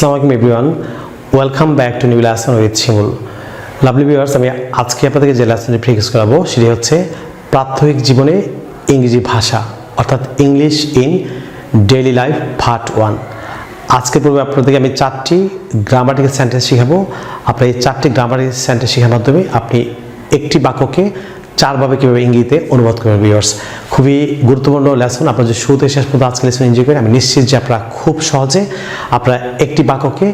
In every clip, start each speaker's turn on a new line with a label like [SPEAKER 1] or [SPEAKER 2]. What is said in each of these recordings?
[SPEAKER 1] আসসালামু আলাইকুম everyone, welcome back to new lesson with Shimul. Lovely viewers, আমি আজকে আপনাদেরকে যে লেসনটি প্র্যাকটিস করাবো সেটি হচ্ছে প্রাথমিক জীবনে ইংরেজি ভাষা অর্থাৎ English in daily life part 1। আজকের পূর্বে আপনাদেরকে আমি 4টি গ্রামাটিক্যাল সেন্টেন্স শেখাবো। আপনার এই 4টি গ্রামাটিক্যাল সেন্টেন্স শেখার মাধ্যমে আপনি একটি বাক্যকে 4 ভাবে কীভাবে ইংরেজিতে অনুবাদ করবেন। ভিউয়ার্স, খুবই গুরুত্বপূর্ণ লেসন। আপনারা যে শুরু থেকে শেষ পর্যন্ত আজকে লেসন এনজয় করেন, আমি নিশ্চিত যে আপনারা খুব সহজে আপনারা একটি বাক্যকে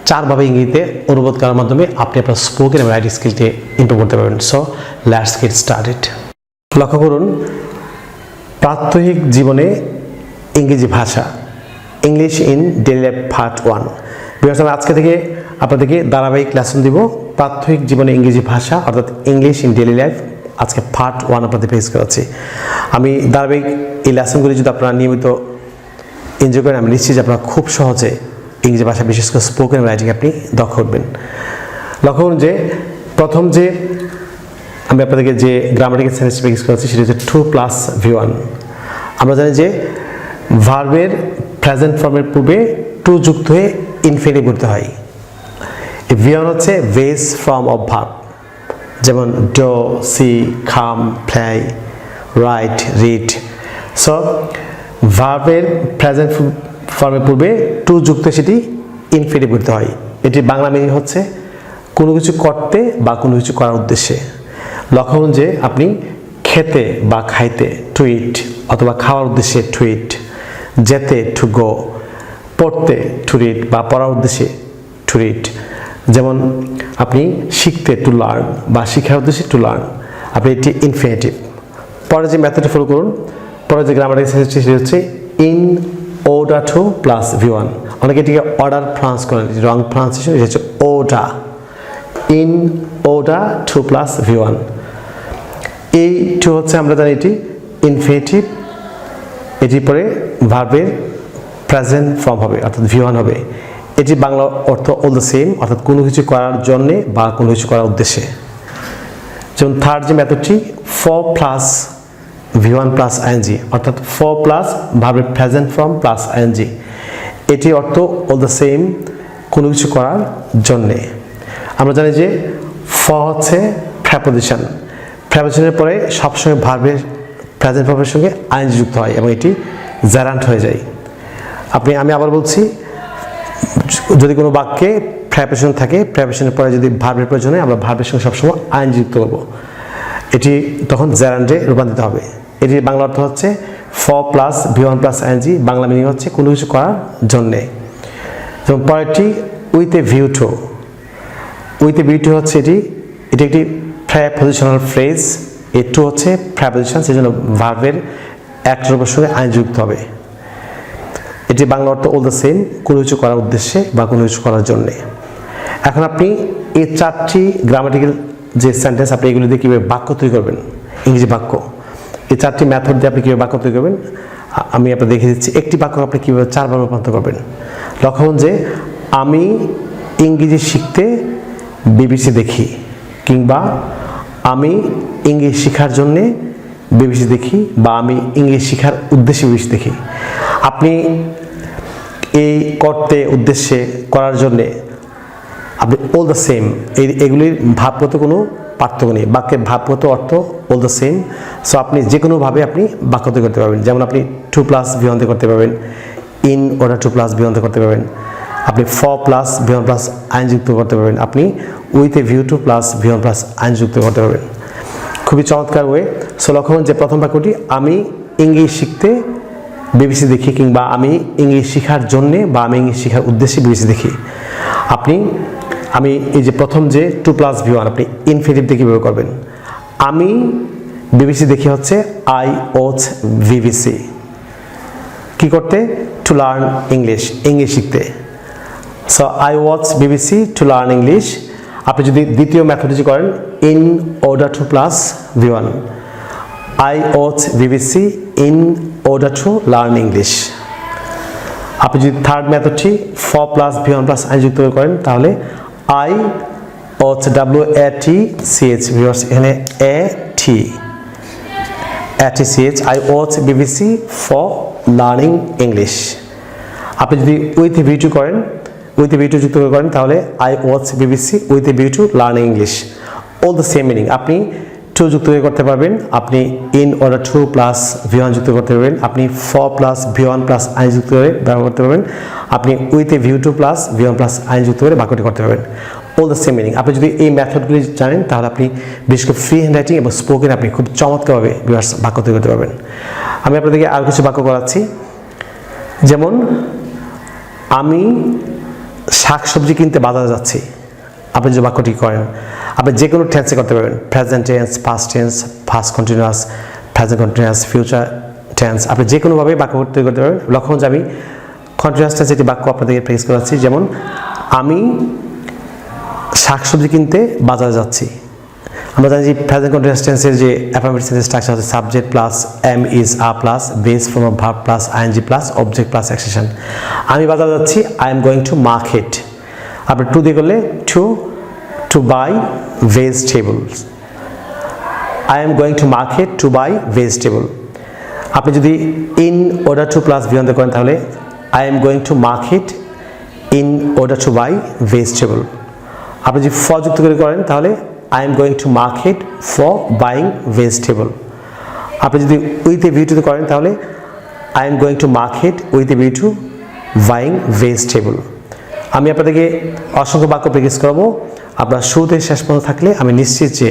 [SPEAKER 1] 4 ভাবে ইংরেজিতে অনুবাদ করার মাধ্যমে আপনি আপনার স্পোকেন এবং রাইটিং স্কিলকে ইমপ্রুভ করতে পারবেন। So let's get started. লক্ষ্য করুন, প্রাত্যহিক জীবনে ইংরেজি ভাষা English in daily life part 1। Viewers, আমি আজকে থেকে আপনাদেরকে ধারাবাহিক লেসন দিব প্রাত্যহিক জীবনে ইংরেজি ভাষা অর্থাৎ ইংলিশ ইন ডেইলি লাইফ। আজকে পার্ট 1 আপনাদের ফেস করাচ্ছি। আমি ধারাবাহিক এই লেসনগুলি যদি আপনারা নিয়মিত এনজয় করেন, আমি নিশ্চিত যে আপনারা খুব সহজে ইংরেজি ভাষা বিশেষ করে স্পোকেন রাইটিং আপনি দক্ষ হবেন। লক্ষ্য করুন যে প্রথম যে আমি আপনাদেরকে যে গ্রামাটিক্যাল সেন্টেন্স প্র্যাকটিস করাচ্ছি সেটা হচ্ছে 2+V1। আমরা জানি যে ভার্বের প্রেজেন্ট ফর্মের পূর্বে টু যুক্ত হয়ে ইনফিনিটিভ করতে হয়। V1 হচ্ছে বেস ফর্ম অফ ভার্ব, যেমন do, see, come, play, write, read. So ভার্বের প্রেজেন্ট ফর্মের পূর্বে টু যুক্ত সেটি ইনফিনিটিভ করতে হয়। এটি বাংলা মিনিং হচ্ছে কোনো কিছু করতে বা কোনো কিছু করার উদ্দেশ্যে। লক্ষ্য করুন যে আপনি খেতে বা খাইতে টু ইট অথবা খাওয়ার উদ্দেশ্যে টু ইট, যেতে টু গো, পড়তে টু রিড বা পড়ার উদ্দেশ্যে টু রিড। যেমন আপনি শিখতে টু লার্ন বা শিক্ষার উদ্দেশ্যে টু লার্ন, আপনি এটি ইনফিনিটিভ। পরে যে মেথডটি ফলো করুন, পরে যে গ্রামাটিক্যাল সেন্টেন্স সেটি হচ্ছে in order to plus V1। অনেকে এটিকে অর্ডার প্রনাউন্স করেন, রং প্রনাউন্সিয়েশন, এটি হচ্ছে order. In order to plus V1। এই টু হচ্ছে আমরা জানি এটি ইনফিনিটিভ, এটি পরে ভার্বের প্রেজেন্ট ফর্ম হবে অর্থাৎ V1 হবে। এটি বাংলা অর্থ অল দ্য সেম অর্থাৎ কোনো কিছু করার জন্যে বা কোনো কিছু করার উদ্দেশ্যে। যেমন থার্ড যে মেথডটি 4+V1 প্লাস ING অর্থাৎ 4+ ভার্বের প্রেজেন্ট ফর্ম প্লাস ING, এটি অর্থ অল দ্য সেম কোনো কিছু করার জন্যে। আমরা জানি যে হচ্ছে প্রেপোজিশন, প্রেপোজিশনের পরে সবসময় ভার্বের প্রেজেন্ট ফর্মের সঙ্গে ING যুক্ত হয় এবং এটি জারান্ট হয়ে যায়। আমি আবার বলছি, যদি কোনো বাক্যে প্রেপোজিশন থাকে, প্রেপোজিশনের পরে যদি ভার্বের প্রয়োজন হয়, আমরা ভার্বের সঙ্গে সবসময় ING যুক্ত করব, এটি তখন জারান্টে রূপান্তরিত হবে। এটির বাংলা অর্থ হচ্ছে 4+V1 plus ING, Bangla meaning হচ্ছে কোনো কিছু করার জন্যে। এবং পরেরটি with a view to. With a view to হচ্ছে এটি একটি প্রেপোজিশনাল ফ্রেজ। এ টু হচ্ছে প্রেপোজিশন, সেই জন্য ভার্বের একটা রূপের সঙ্গে ING যুক্ত হবে। এটি বাংলা অর্থ অল দ্য সেম কোনো কিছু করার উদ্দেশ্যে বা কোনো কিছু করার জন্যে। এখন আপনি এই 4টি গ্রামাটিক্যাল যে সেন্টেন্স আপনি এগুলি দিয়ে কীভাবে বাক্য তৈরি করবেন, ইংরেজি বাক্য, এই 4টি মেথড দিয়ে আপনি কীভাবে বাক্য তৈরি করবেন আমি আপনাকে দেখিয়ে দিচ্ছি। একটি বাক্য আপনি কীভাবে 4 ভাবে রূপান্তর করবেন। লক্ষ্য করুন যে আমি ইংরেজি শিখতে BBC দেখি, কিংবা আমি ইংরেজি শেখার জন্যে BBC দেখি, বা আমি ইংরেজি শেখার উদ্দেশ্যে BBC দেখি। আপনি এই করতে, উদ্দেশ্যে, করার জন্যে আপনি অল দ্য সেম, এগুলির ভাবগত কোনো পার্থক্য নেই, বাক্যের ভাবগত অর্থ অল দ্য সেম। সো আপনি যে কোনোভাবে আপনি বাক্য তৈরি করতে পারবেন। যেমন আপনি 2+V1 করতে পারবেন, ইন অর্ডার 2+V1 করতে পারবেন, আপনি 4+V1 প্লাস ING যুক্ত করতে পারবেন, আপনি with a view to plus V1 plus ING যুক্ত করতে পারবেন। খুবই চমৎকার ওয়ে। সো লক্ষ্য করুন যে প্রথম বাক্যটি আমি ইংরেজি শিখতে BBC দেখি, কিংবা আমি ইংরেজি শেখার জন্যে বা আমি ইংরেজি শেখার উদ্দেশ্যে BBC দেখি। আমি এই যে প্রথম যে 2+V1 আপনি ইনফিনিটিভ দিয়ে কীভাবে করবেন। আমি BBC দেখি হচ্ছে I watch BBC, কি করতে, টু লার্ন ইংলিশ, ইংলিশ শিখতে। So I watch BBC to learn English. আপনি যদি দ্বিতীয় মেথডটি করেন in order to plus V1, I watch BBC in order to learn English। আপনি যদি থার্ড মেথডটি 4+V1 প্লাস ING যুক্ত করেন, তাহলে I watch WATCH, ভিউয়ার্স এখানে ATCH, I watch BBC for learning English। আপনি যদি উইথ ভিউ টু করেন, with a view to যুক্ত করে করেন তাহলে I watch BBC with a view to learning English, all the same meaning. আপনি two যুক্ত করে করতে পারবেন, আপনি in order to plus V1 যুক্ত করতে পারবেন, আপনি for plus V one plus I যুক্ত করে ব্যবহার করতে পারবেন, আপনি with a view to plus V one plus I যুক্ত করে বাক্যটি করতে পারবেন, অল দ্য সেম মিনিং। আপনি যদি এই মেথডগুলি জানেন তাহলে আপনি বিশেষ করে ফ্রি হ্যান্ড রাইটিং এবং স্পোকেন আপনি খুব চমৎকারভাবে বাক্য তৈরি করতে পারবেন। আমি আপনাদেরকে আরও কিছু বাক্য করাচ্ছি, যেমন আমি শাকসবজি কিনতে বাজারে যাচ্ছি। আপনি যে বাক্যটি করেন আপনি যে কোনো টেন্সে করতে পারবেন, present tense, past tense, past continuous, present continuous, future tense, আপনি যে কোনোভাবে বাক্য তৈরি করতে পারবেন। লক্ষ্য যে আমি কন্টিনিউয়াস টেন্সে একটি বাক্য আপনাদেরকে প্র্যাকটিস করাচ্ছি, যেমন আমি শাকসবজি কিনতে বাজারে যাচ্ছি। আমরা জানি যে প্রেজেন্ট কন্টিনিউয়াস টেন্সের যে অ্যাফার্মেটিভ সেন্টেন্স স্ট্রাকচার আছে subject plus am is are plus base form of verb plus ING plus object plus action. আমি বাজারে যাচ্ছি, I am going to market. আপনি টু দিয়ে করলে to buy vegetables, I am going to market to buy vegetable. আপনি যদি in order to plus V করেন তাহলে I am going to market in order to buy vegetable. আপনি যদি for যুক্ত করে করেন তাহলে I am going to market for buying vegetable. আপনি যদি উইথ এ ভিউ টু করেন তাহলে I am going to market with a view to buying vegetable. আমি আপনাদেরকে অসংখ্য বাক্য প্র্যাকটিস করাবো, আপনার শুরুতে শেষ পর্যন্ত থাকলে আমি নিশ্চিত যে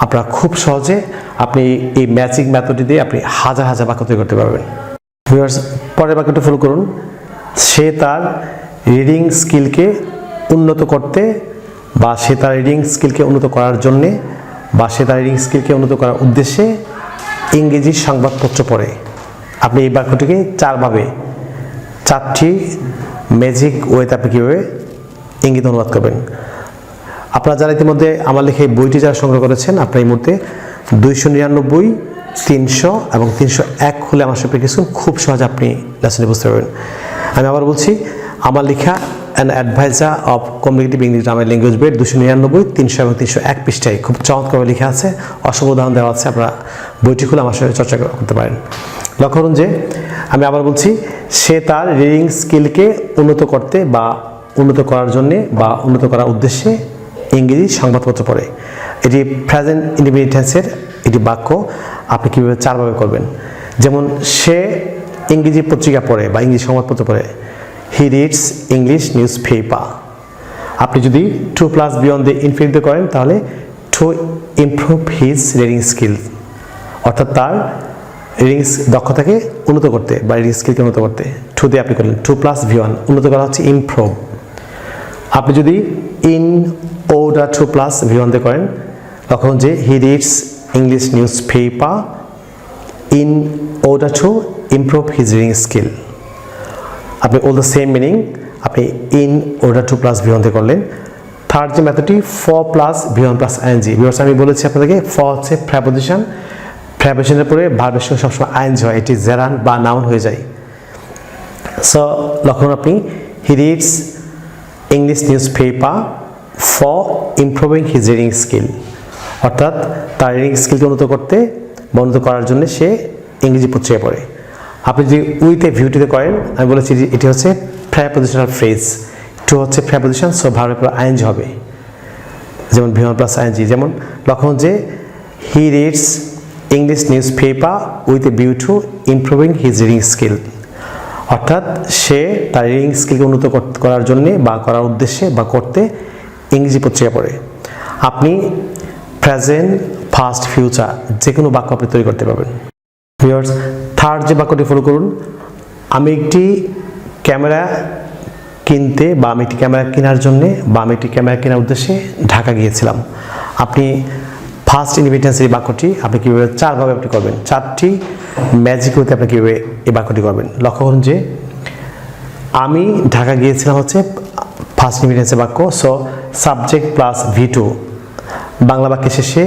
[SPEAKER 1] আপনারা খুব সহজে আপনি এই ম্যাচিং মেথডটি দিয়ে আপনি হাজার হাজার বাক্য তৈরি করতে পারবেন। ভিউয়ার্স, পরের বাক্যটা ফলো করুন। সে তার রিডিং স্কিলকে উন্নত করতে বা সে তার রিডিং স্কিলকে উন্নত করার জন্যে বা সে তার রিডিং স্কিলকে উন্নত করার উদ্দেশ্যে ইংরেজি সংবাদপত্র পড়ে। আপনি এই বাক্যটিকে চারটি ম্যাজিক ওয়েতে আপনি কীভাবে ইঙ্গিত অনুবাদ করবেন। আপনারা যারা ইতিমধ্যে আমার লেখা এই বইটি যারা সংগ্রহ করেছেন, আপনার এই মুহূর্তে 299, 300 এবং 301 হলে আমার সাথে কিছু খুব সহজে আপনি লেসনটি বুঝতে পারবেন। আমি আবার বলছি, আমার লেখা an advisor of communicative English grammar language বই 299, 300 এবং 301 পৃষ্ঠায় খুব চমৎকারভাবে লেখা আছে, অসংখ্য উদাহরণ দেওয়া আছে। আপনারা বইটি খুলে আমার সাথে চর্চা করতে পারেন। লক্ষ্য করুন যে আমি আবার বলছি, সে তার রিডিং স্কিলকে উন্নত করতে বা উন্নত করার জন্যে বা উন্নত করার উদ্দেশ্যে ইংরেজি সংবাদপত্র পড়ে। এটি প্রেজেন্ট ইন্ডিপেন্ডেন্ট টেন্সের এটি বাক্য। আপনি কীভাবে চারভাবে করবেন, যেমন সে ইংরেজি পত্রিকা পড়ে বা ইংরেজি সংবাদপত্র পড়ে, হি রিডস ইংলিশ নিউজ পেপার। আপনি যদি টু প্লাস বিয়ন্ড দিয়ে ইনফিনিটিভ করেন তাহলে two improve his reading skill, অর্থাৎ তার রিডিং দক্ষতাকে উন্নত করতে বা রিডিং স্কিলকে উন্নত করতে টু দিয়ে আপনি করলেন। টু প্লাস ভি1 উন্নত করা হচ্ছে ইমপ্রুভ। আপনি যদি in order to plus V1 দিয়ে করেন তখন যে he reads English newspaper in order to improve his reading skill. আপনি অল দ্য সেম মিনিং আপনি in order to plus V1 দিয়ে করলেন। থার্ড যে মেথডটি for plus V one plus ING. Viewers, আমি বলেছি আপনাদেরকে ফর হচ্ছে প্রেপোজিশন, প্রেপোজিশনের পরে ভার্বের সঙ্গে সবসময় আইএনজি হয়, এটি জেরান বা নাউন হয়ে যায়। সো লক্ষণ আপনি হি reads English news paper for improving his reading skill, অর্থাৎ তার রিডিং স্কিলকে উন্নত করতে বা উন্নত করার জন্য সে ইংরেজি পত্রিকা পড়ে। আপনি যদি উইথ এ ভিউটিতে করেন, আমি বলেছি এটি হচ্ছে প্রেপোজিশনাল ফ্রেজ, টু হচ্ছে প্রেপোজিশন, সো ভার্বের পর আইএনজি হবে, যেমন ভি1 প্লাস আইএনজি। যেমন লক্ষণ যে he reads English news paper with a view to improving his reading skill, অর্থাৎ সে তার রিডিং স্কিলকে উন্নত করার জন্যে বা করার উদ্দেশ্যে বা করতে ইংরেজি পত্রিকা পড়ে। আপনি প্রেজেন্ট, পাস্ট, ফিউচার যে কোনো বাক্য আপনি তৈরি করতে পারবেন। ভিউয়ার্স, থার্ড যে বাক্যটি ফলো করুন। আমি একটি ক্যামেরা কিনতে বা আমি একটি ক্যামেরা কেনার জন্যে বা আমি একটি ক্যামেরা কেনার উদ্দেশ্যে ঢাকা গিয়েছিলাম। আপনি ফার্স্ট ইন্ডিপেন্ডেন্স এই বাক্যটি আপনি কীভাবে চারভাবে আপনি করবেন, চারটি ম্যাজিক হতে আপনি কীভাবে এই বাক্যটি করবেন। লক্ষ্য করুন যে আমি ঢাকা গিয়েছিলাম হচ্ছে ফার্স্ট ইন্ডিপেন্ডেন্সের বাক্য। সো সাবজেক্ট প্লাস ভি2, বাংলা বাক্যে শেষে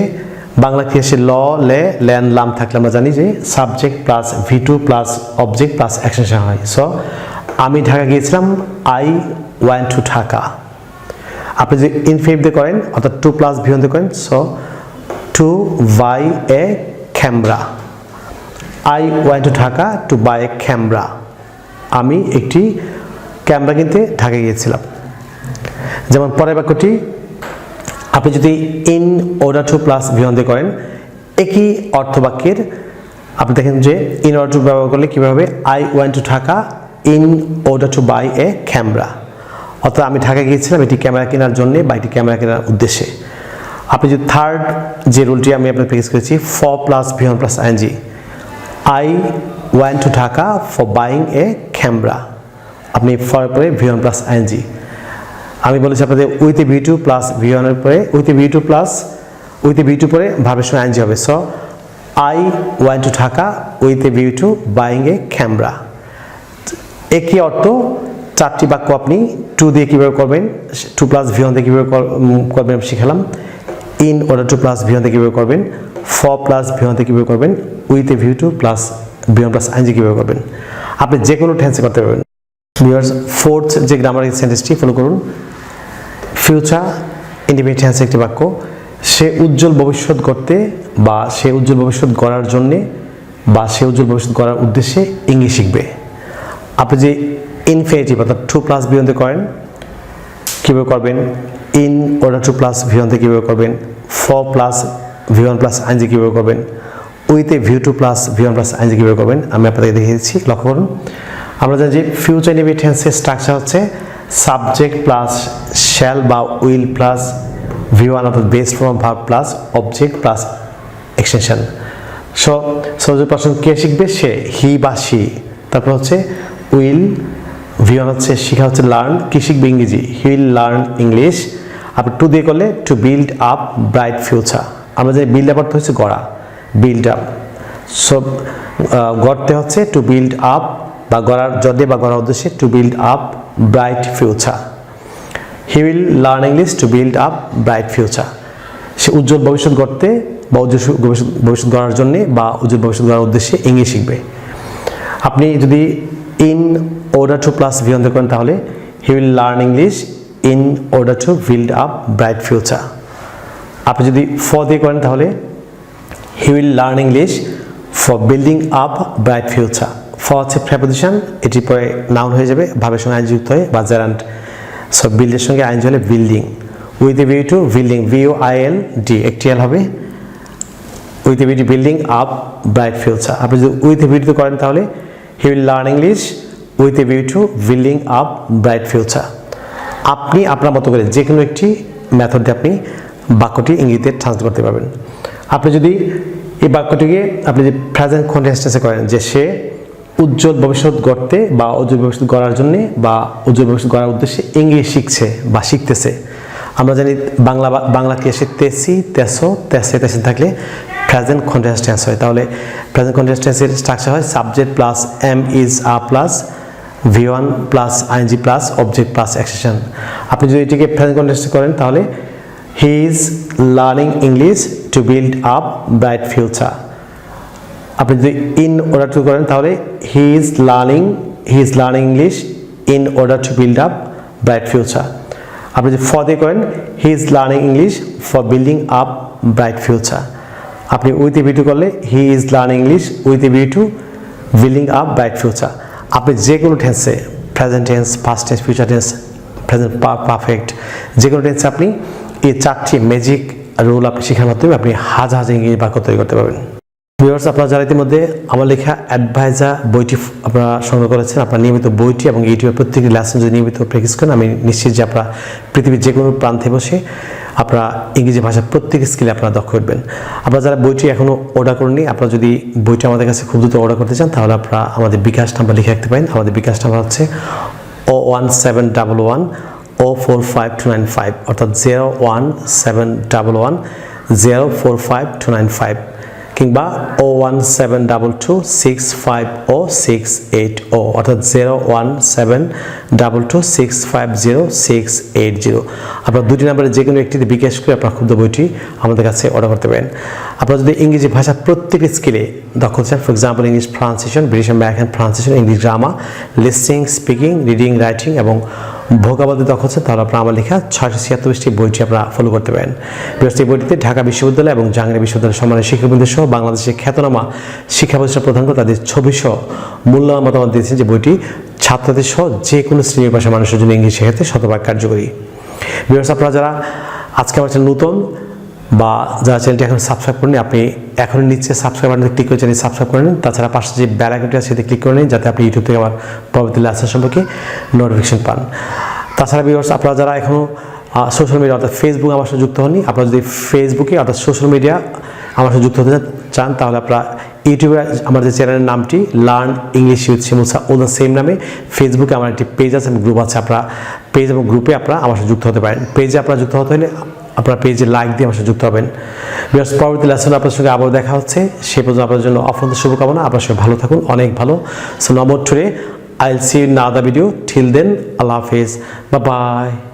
[SPEAKER 1] বাংলা শেষে ল, লে, ল্যান, লাম থাকলে আমরা জানি যে subject plus ভি2 plus object plus action হয়। সো আমি ঢাকা গিয়েছিলাম, আই ওয়েন্ট টু ঢাকা। আপনি যদি ইনফিনিটিভ দিয়ে করেন অর্থাৎ টু প্লাস ভি1 দিয়ে করেন, so to buy a camera, I went to Dhaka to buy a camera. আমি একটি ক্যামেরা কিনতে ঢাকা গিয়েছিলাম। যেমন পরের বাক্যটি আপনি যদি in order to plus V1 দিয়ে করেন, একই অর্থবাক্যের আপনি দেখেন যে ইন অর্ডার টু ব্যবহার করলে কীভাবে হবে, I went to Dhaka in order to buy a camera, অর্থাৎ আমি ঢাকা গিয়েছিলাম এটি ক্যামেরা কেনার জন্য বা এটি ক্যামেরা কেনার উদ্দেশ্যে। আপনি যদি থার্ড যে রুলটি আমি আপনার প্র্যাকটিস করেছি, for plus V1 plus ING, I went to Dhaka for buying a camera, আপনি ফর পরে V1 প্লাস আইএনজি। আমি বলেছি আপনাদের with a V2 plus V1 এর পরে উইথ এ V2 পরে ভার্বের সঙ্গে আইএনজি হবে। So I went to Dhaka with a V2 buying a camera. একই অর্থ চারটি বাক্য আপনি টু দিয়ে কীভাবে করবেন, টু প্লাস V1 দিয়ে কীভাবে করবেন আমি শিখালাম, in order to plus V1 দিয়ে কীভাবে করবেন, ফর প্লাস V1 দিয়ে কীভাবে করবেন, with a V2 plus V1 plus ING কীভাবে করবেন। আপনি যে কোনো টেন্সে করতে পারবেন। ভিউয়ার্স, ফোর্থ যে গ্রামাটিক্যাল সেন্টেন্সটি ফলো করুন। ফিউচার ইন্ডিপেন্ডেন্ট টেন্সের একটি বাক্য, সে উজ্জ্বল ভবিষ্যৎ গড়তে বা সে উজ্জ্বল ভবিষ্যৎ গড়ার জন্যে বা সে উজ্জ্বল ভবিষ্যৎ গড়ার উদ্দেশ্যে ইংলিশ শিখবে। আপনি যে ইনফিনিটিভ অর্থাৎ টু প্লাস V1 দিয়ে করেন কীভাবে করবেন, in order to plus V1 দিয়ে কীভাবে করবেন, for plus V1 plus ING কীভাবে করবেন, with a V2 plus V1 plus ING কীভাবে করবেন আমি আপনাদেরকে দেখিয়ে দিচ্ছি, লক্ষ্য করুন। আমরা জানি যে ফিউচার ইন্ডিপেন্ডেন্ট টেন্সের স্ট্রাকচার হচ্ছে সাবজেক্ট প্লাস শ্যাল বা উইল প্লাস V1 অর্থাৎ base form verb plus object plus extension. সহজ প্রশ্ন কে শিখবে, সে, হি বা সি, তারপর হচ্ছে উইল, V1 হচ্ছে শিখা হচ্ছে লার্ন, কি শিখবে ইংরেজি, হি উইল লার্ন ইংলিশ। আপনি টু দিয়ে করলে two build up bright future. আমরা জানি বিল্ড আপ অর্থ হচ্ছে গড়া, বিল্ড আপ। সো গড়তে হচ্ছে টু বিল্ড আপ বা গড়ার জন্যে বা গড়ার উদ্দেশ্যে to build up bright future. He will learn English to build up bright future. সে উজ্জ্বল ভবিষ্যৎ গড়তে বা উজ্জ্বল ভবিষ্যৎ গড়ার জন্যে বা উজ্জ্বল ভবিষ্যৎ গড়ার উদ্দেশ্যে ইংলিশ শিখবে। আপনি যদি in order to plus V1 দিয়ে করেন তাহলে হি will learn English in order to build up bright future. আপনি যদি ফর দিয়ে করেন তাহলে হি will learn English for building up bright future. For হচ্ছে প্রেপোজিশন, এটি পরে নাউন হয়ে যাবে, ভাবের সঙ্গে আইনজি যুক্ত হয়ে বা জেরান্ট। সো বিল্ডের সঙ্গে আইনজি হলে building, with a V2 building, VOILD একটি এল হবে, with a V2 building up bright future. আপনি যদি উইথ এ V2 করেন তাহলে হি will learn English with a V2 building up bright future. আপনি আপনার মতো করে যে কোনো একটি মেথড দিয়ে আপনি বাক্যটি ইংরেজিতে ট্রান্সলেট করতে পারবেন। আপনি যদি এই বাক্যটিকে আপনি যে প্রেজেন্ট কন্টিনিউয়াসে করেন যে সে উজ্জ্বল ভবিষ্যৎ গড়তে বা উজ্জ্বল ভবিষ্যৎ গড়ার জন্য বা উজ্জ্বল ভবিষ্যৎ গড়ার উদ্দেশ্যে ইংলিশ শিখছে বা শিখতেছে। আমরা জানি বাংলাকে এসে তেসি, তেসো, তেসে থাকলে প্রেজেন্ট কন্টিনিউয়াস টেন্স হয়। তাহলে প্রেজেন্ট কন্টিনিউয়াস টেন্সের স্ট্রাকচার হয় subject plus am is are plus V1 plus ING plus object plus extension. আপনি যদি এটিকে প্রেজেন্ট কন্টিনিউয়াস করেন তাহলে he is learning English to build up bright future. আপনি যদি ইন অর্ডার টু করেন তাহলে he is learning English in order to build up bright future. আপনি যদি ফর দিয়ে করেন he is learning English for building up bright future. আপনি with a V2 করলে he is learning English with a V2 building up bright future. আপনি যে কোনো টেন্সে, present tense, past tense, future tense, present perfect, যে কোনো টেন্সে আপনি এই চারটি ম্যাজিক রুল আপনি শেখার মাধ্যমে আপনি হাজার ইংরেজি বাক্য তৈরি করতে পারবেন। ভিউয়ার্স, আপনারা যারা ইতিমধ্যে আমার লেখা অ্যাডভাইজার বইটি আপনারা সংগ্রহ করেছেন, আপনার নিয়মিত বইটি এবং ইউটিউবের প্রত্যেকটি লেসন যদি নিয়মিত প্র্যাকটিস করেন, আমি নিশ্চিত যে আপনারা পৃথিবীর যে কোনো প্রান্তে বসে আপনারা ইংরেজি ভাষার প্রত্যেক স্কিলে আপনারা দক্ষ হবেন। আপনারা যারা বইটি এখনও অর্ডার করেননি, আপনারা যদি বইটি আমাদের কাছে খুব দ্রুত অর্ডার করতে চান তাহলে আপনারা আমাদের বিকাশ নাম্বার লিখে রাখতে পারেন। আমাদের বিকাশ নাম্বার হচ্ছে 01711 045295 অর্থাৎ 01711 045295 কিংবা 01722650680 অর্থাৎ 01722650680। আপনারা দুটি নাম্বারে যে কোনো একটিতে বিকাশ করে আপনার ক্ষুদ্র বইটি আমাদের কাছে অর্ডার করতে পারেন। আপনারা যদি ইংরেজি ভাষা প্রত্যেক স্কিলে দক্ষ চান, for example English pronunciation, British American pronunciation, English grammar, listening, speaking, reading, writing এবং ভোকাবুলারি দক্ষ আছেন, তাহলে আপনারা আমার লেখা 676টি বইটি আপনারা ফলো করতে পারেন। এই বইটিতে ঢাকা বিশ্ববিদ্যালয় এবং জাহাঙ্গীর বিশ্ববিদ্যালয়ের সম্মানিত শিক্ষকবৃন্দ সহ বাংলাদেশের খ্যাতনামা শিক্ষা প্রতিষ্ঠান প্রধানত তাদের ছবি সহ মূল্যবান মতামত দিয়েছেন যে বইটি ছাত্রদের সহ যে কোনো শ্রেণীর ভাষা মানুষের জন্য ইংরেজি শেখাতে শতভাগ কার্যকরী। ভিউয়ার্স, আপনারা যারা আজকে আমার চ্যানেল নতুন বা যারা চ্যানেলটি এখন সাবস্ক্রাইব করেনি, আপনি এখন নিচে সাবস্ক্রাইব বাটনে ক্লিক করে চ্যানেল সাবস্ক্রাইব করে নিন। তাছাড়া পাশে যে বেল আইকনটি আছে সেটা ক্লিক করে নিন, যাতে আপনি ইউটিউব থেকে আমার পরবর্তী লেসন সম্পর্কে নোটিফিকেশন পান। তাছাড়া ভিউয়ার্স, আপনারা যারা এখনও সোশ্যাল মিডিয়া অর্থাৎ ফেসবুক আমার সাথে যুক্ত হননি, আপনারা যদি ফেসবুকে অর্থাৎ সোশ্যাল মিডিয়া আমার সাথে যুক্ত হতে চান, তাহলে আপনারা ইউটিউবে আমার যে চ্যানেলের নামটি learn English with Shimul sir ও দ্য সেম নামে, ফেসবুকে আমার একটি পেজ আছে এবং গ্রুপ আছে, আপনারা পেজ এবং গ্রুপে আপনারা আমার সাথে যুক্ত হতে পারেন। পেজে আপনারা যুক্ত হতে হলে আপনারা পেজে লাইক দিয়ে আমার সাথে যুক্ত হবেন। বিকজ পরবর্তী লেসনে আপনার সঙ্গে আবার দেখা হচ্ছে, সে পর্যন্ত আপনার জন্য অফুরন্ত শুভকামনা। আপনার সঙ্গে ভালো থাকুন, অনেক ভালো। So no more today, I will see you in other video. Till then, আল্লাহ হাফেজ, বাই বাই।